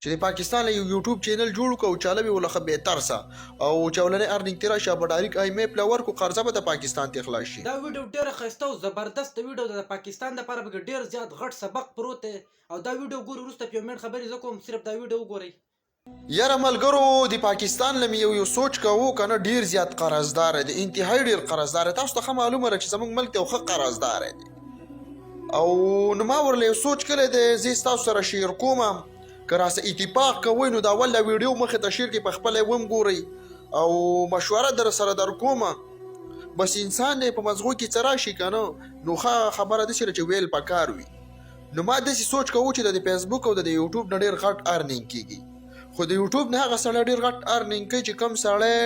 چې د پاکستان له یوټیوب چینل جوړ کو او چاله وی ولخه به ترسا او چولنه ارننګ تیرا شابه ډایرک آی میپ لور کو قرضه به د پاکستان ته خلاص شي. دا ویډیو ډیره ښایسته او زبردست ویډیو ده. د پاکستان دپاره پکې ډیر زیات غټ سبق پروت دی او دا ویډیو ګورو وروسته په یو منټ خبرې زه کوم، صرف دا ویډیو وګورئ. یاره ملګرو د پاکستان لم یو سوچ کوو کنه ډیر زیات قرضدار دی، انتهایی ډیر قرضدار. تاسو ته معلومه ده چې زموږ ملک ته خو قرضدار دی او نو ما ورله سوچ کړی دی زه تاسو سره شیر کوم که راسه اتفاق کوئ نو دا ول ویډیو مخه ته شیر کې په خپل ووم ګورئ او مشوره در سره در کوم. بس انسان په مزغو کې څه راشي کنه نو خبره ده چې ویل پکار وي. نو ما داسې سوچ کوو چې د فیسبوک او د یوټیوب نه ډیر غټ ارنینګ کیږي، خو د یوټیوب نه هغه سړی ډیر غټ ارنینګ کوي چې کم سړی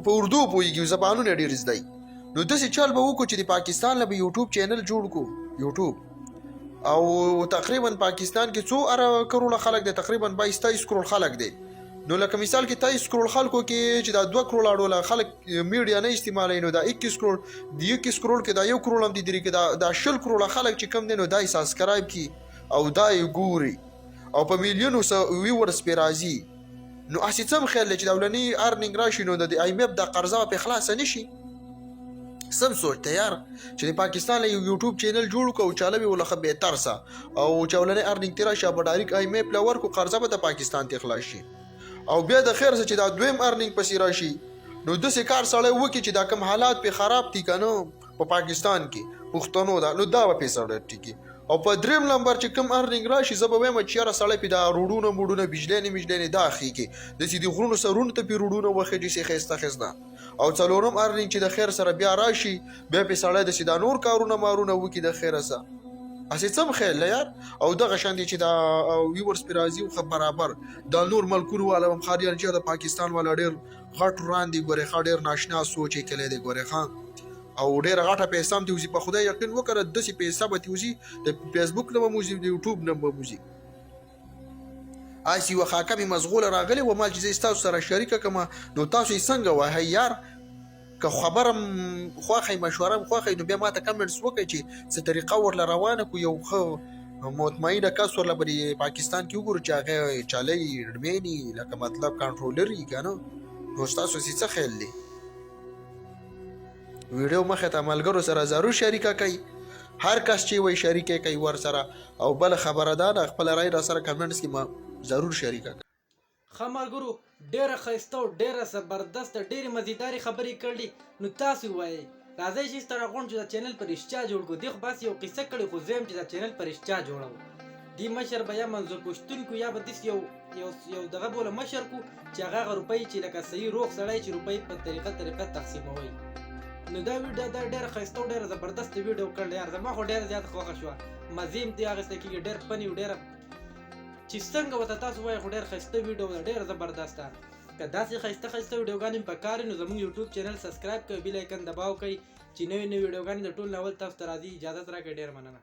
په اردو پوهیږي، زبانونه ډیر زده. نو داسې چل به وکړو چې د پاکستان له یوټیوب چینل جوړ کو یوټیوب او تقریبا پاکستان کې څو کروڑه خلک دي، تقریبا 22 کروڑ خلک دي. نو لکه مثال کې 23 کروڑ خلکو کې چې دا 2 کروڑ اړول خلک میډیا نه استعمالوي نو دا 21 کروڑ دی 21 کروڑ کې دا 1 کروڑ هم دي درې کې دا 10 کروڑ خلک چې کم دي نو دا سبسکرایب کی او دا ګوري او په میلیونو ویورز په راځي. نو اسی څم خیال چې دولنی ارننګ راشي نو د آی میپ د قرضه په خلاص نشي. سم سوچ تیار چې د پاکستان له یوټیوب چینل جوړ کو او چاله وی ولخه به ترسا او چولنه ارننګ تیرا شابه ډایرک آی میپ لور کو قرضه به د پاکستان ته خلاص شي او بیا د خیر چې دا دویم ارننګ پسې راشي نو د څه کار سره وکی چې دا کم حالات په خراب دي کنه په پاکستان کې پښتنو دا نو دا په سره ټیکی او په دریم نمبر چې کم ارننګ راشي زه به وایم چې را سړی په دا روډونه موډونه بجلې د اخی کې د سیدی غرونو سرونه ته په روډونه وخه دي سي خسته او څلورم ارننګ چې د خیر سره بیا راشي بیا په سړی د سیدا نور کارونه مارونه وکي د خیر سره اسی څم خیال یار او دغه شان دي چې دا ویورز پر راځي خو برابر د نور ملکونو والا هم خاريان چې د پاکستان والا ډیر غټ وړاندې ګوره خاډیر ناشنا سوچ کړي دی ګوره خان او ډیر غټه پیسې هم دیوزي په خدای یقین وکړه د سي پیسې به دیوزي د فیسبوک نه موزي د یوټیوب نه موزي آسی وخاکه می مزغول راغلی و مال چې تاسو سره شریک کما نو تاسو یې څنګه وای یار که خبرم خوخی مشورم خوخی نو بیا ماته کمنټس وکړئ چې څه طریقه ورله روانه کو یو خو مطمئنه کس ورله بری پاکستان کې وګورو چې هغه چالي رډمینی لکه مطلب کنټرولري کنه نو تاسو څه خیال دی ویډیو مخه ته ملګرو سره ضرور شریکه کړئ هر کس چې وای شریکه کوي ور سره او بل خبره ده خپل رائے را سره کمنټس کې ما ضرور شریکه کړئ. خمرګرو ډیره ښایسته او ډیره زبردست ډیره مزیداري خبرې کړلې نو تاسو وایئ راځئ چې ستاره غونډ چې دا چینل پر اشتیا جوړ کړو. دی خو بس یو قصه کړې خو زه یم چې دا چینل پر اشتیا جوړوم. دی مشر به یا منظور پښتون کو یا به داسې یو دغه بوله مشر کو چې هغه روپۍ چې لکه صحیح روغ سړی چې روپۍ په طریقه تقسیموي. نو دا ویډیو دا ډیره ښایسته او ډیره زبردست ویډیو کړل یار زما خو ډیره زیاته خوښه شوه مزې م دې اخیستی کېږي ډېر فني او ډیره چې څنګه ورته تاسو وایئ خو ډېر ښایسته ویډیو ده ډېره زبردسته. که داسې ښایسته ویډیوګانې په کار نو زموږ یوټیوب چینل سبسکرایب کوئ بیل آیکن دباو کوئ چې نوې ویډیوګانې د ټول اول تاسو ته راځي. اجازت راکړئ ډېره مننه.